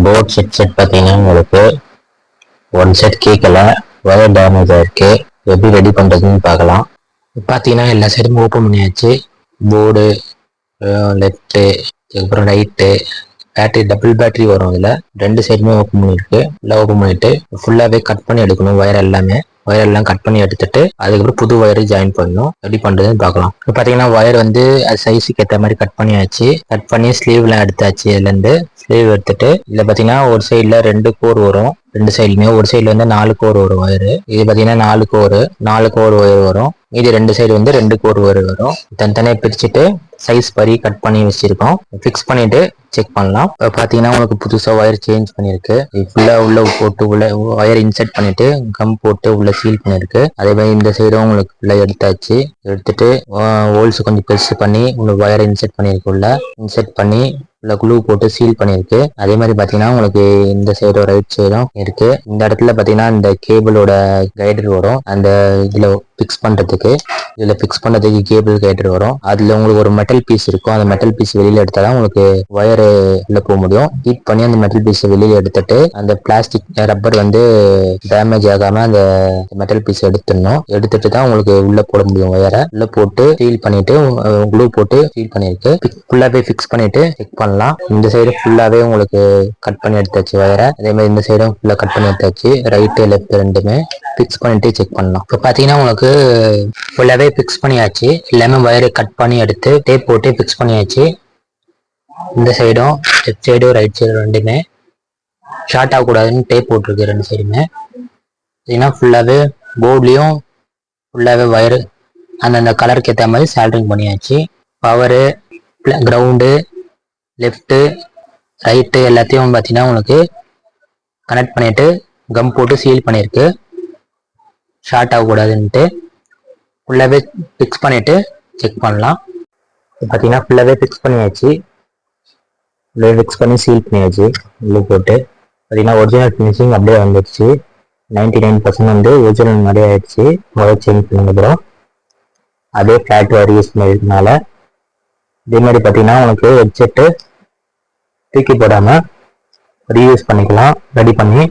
Board set பார்த்தீங்கன்னா உங்களுக்கு one set கேட்கல, வயர் டேமேஜ் ஆயிருக்கு. எப்படி ரெடி பண்ணுறதுன்னு பார்க்கலாம். பார்த்தீங்கன்னா எல்லா சைடும் ஓப்பன் பண்ணியாச்சு. போர்டு, லெஃப்ட்டு, அதுக்கப்புறம் ரைட்டு, பேட்டரி டபுள் பேட்டரி வரும். இதில் ரெண்டு சைடுமே ஓப்பன் பண்ணியிருக்கு. எல்லாம் ஓப்பன் பண்ணிட்டு ஃபுல்லாகவே கட் பண்ணி எடுக்கணும். வயர் எல்லாமே வயர் எல்லாம் கட் பண்ணி எடுத்துட்டு அதுக்கப்புறம் புது வயர் ஜாயின் பண்ணணும். எப்படி பண்ணுறதுன்னு பார்க்கலாம். இப்போ பார்த்தீங்கன்னா வயர் வந்து அது சைஸுக்கு ஏற்ற மாதிரி கட் பண்ணியாச்சு. கட் பண்ணி ஸ்லீவ்லாம் எடுத்தாச்சு. இதுலேருந்து ஸ்லீவ் எடுத்துட்டு இதில் பார்த்தீங்கன்னா ஒரு சைடில் 2 கோர் வரும். ரெண்டு சைடுமே ஒரு சைடுல வந்து 4 கோர் வரும் வயரு. இது பார்த்தீங்கன்னா 4 கோர் வயர் வரும். மீதி ரெண்டு சைடு வந்து 2 கோர் வயர் வரும். தனித்தனியாக பிரிச்சுட்டு சைஸ் படி கட் பண்ணி வச்சிருக்கோம். ஃபிக்ஸ் பண்ணிட்டு செக் பண்ணலாம். இப்போ பார்த்தீங்கன்னா உங்களுக்கு புதுசாக வயர் சேஞ்ச் பண்ணியிருக்கு. ஃபுல்லாக உள்ள போட்டு உள்ள வயர் இன்செர்ட் பண்ணிட்டு கம் போட்டு உள்ள சீல் பண்ணியிருக்கு. அதே மாதிரி இந்த சைடும் உங்களுக்கு ஃபுல்லாக எடுத்தாச்சு. எடுத்துட்டு ஹோல்ஸ் கொஞ்சம் பெருசு பண்ணி உங்களுக்கு வயரை இன்செர்ட் பண்ணியிருக்கு. உள்ள இன்செர்ட் பண்ணி உள்ள குளூ போட்டு சீல் பண்ணியிருக்கு. அதே மாதிரி பார்த்தீங்கன்னா உங்களுக்கு இந்த சைடும் ரைட் சைடும் இருக்கு. இந்த இடத்துல பார்த்தீங்கன்னா இந்த கேபிளோட கைடர் வரும். அந்த இதில் ஃபிக்ஸ் பண்ணுறதுக்கு கேபிள் கைடர் வரும். அதில் உங்களுக்கு ஒரு மெட்டல் பீஸ் இருக்கும். அந்த மெட்டல் பீஸ் வெளியில் எடுத்தால் தான் உங்களுக்கு வயரு உள்ள போக முடியும். ஹீட் பண்ணி அந்த மெட்டல் பீஸை வெளியில் எடுத்துட்டு அந்த பிளாஸ்டிக் ரப்பர் வந்து டேமேஜ் ஆகாமல் அந்த மெட்டல் பீஸ் எடுத்துட்டு தான் உங்களுக்கு உள்ள போட முடியும். வயரை உள்ள போட்டு சீல் பண்ணிட்டு க்ளூ போட்டு சீல் பண்ணியிருக்கு. ஃபுல்லாகவே ஃபிக்ஸ் பண்ணிட்டு செக் பண்ணலாம். இந்த சைடு ஃபுல்லாகவே உங்களுக்கு கட் பண்ணி எடுத்தாச்சு வயரை. அதே மாதிரி இந்த சைடும் ஃபுல்லாக கட் பண்ணி எடுத்தாச்சு. ரைட்டு லெஃப்ட் ரெண்டுமே ஃபிக்ஸ் பண்ணிட்டு செக் பண்ணலாம். இப்போ பார்த்தீங்கன்னா உங்களுக்கு ஃபுல்லாகவே ஃபிக்ஸ் பண்ணியாச்சு. எல்லாமே வயரை கட் பண்ணி எடுத்து டேப் போட்டு ஃபிக்ஸ் பண்ணியாச்சு. இந்த சைடும் லெஃப்ட் சைடும் ரைட் சைடும் ரெண்டுமே ஷார்ட் ஆகக்கூடாதுன்னு டேப் போட்டிருக்கு. ரெண்டு சைடுமே பார்த்தீங்கன்னா ஃபுல்லாகவே போர்ட்லேயும் ஃபுல்லாகவே வயரு அந்தந்த கலருக்கு ஏற்ற மாதிரி சால்ட்ரிங் பண்ணியாச்சு. பவரு, கிரவுண்டு, லெஃப்ட்டு, ரைட்டு எல்லாத்தையும் பார்த்தீங்கன்னா உங்களுக்கு கனெக்ட் பண்ணிட்டு கம் போட்டு சீல் பண்ணியிருக்கு. ஷார்ட் ஆகக்கூடாதுன்ட்டு ஃபுல்லாகவே ஃபிக்ஸ் பண்ணிட்டு செக் பண்ணலாம். பார்த்தீங்கன்னா ஃபுல்லாகவே ஃபிக்ஸ் பண்ணியாச்சு. ஃபுல்லாகவே ஃபிக்ஸ் பண்ணி சீல் பண்ணியாச்சு. உள்ளே போட்டு பார்த்தீங்கன்னா ஒரிஜினல் ஃபினிஷிங் அப்படியே வந்துடுச்சு. 99% வந்து ஒரிஜினல் மாதிரியே ஆயிடுச்சு. முதல் சேஞ்ச் பண்ணதுக்கப்புறம் அதே ஃப்ளாட் வயர் யூஸ் பண்ணிருக்கனால இதே மாதிரி பார்த்தீங்கன்னா உங்களுக்கு ஹெட்செட்டு தூக்கி போடாமல் ரீயூஸ் பண்ணிக்கலாம் ரெடி பண்ணி.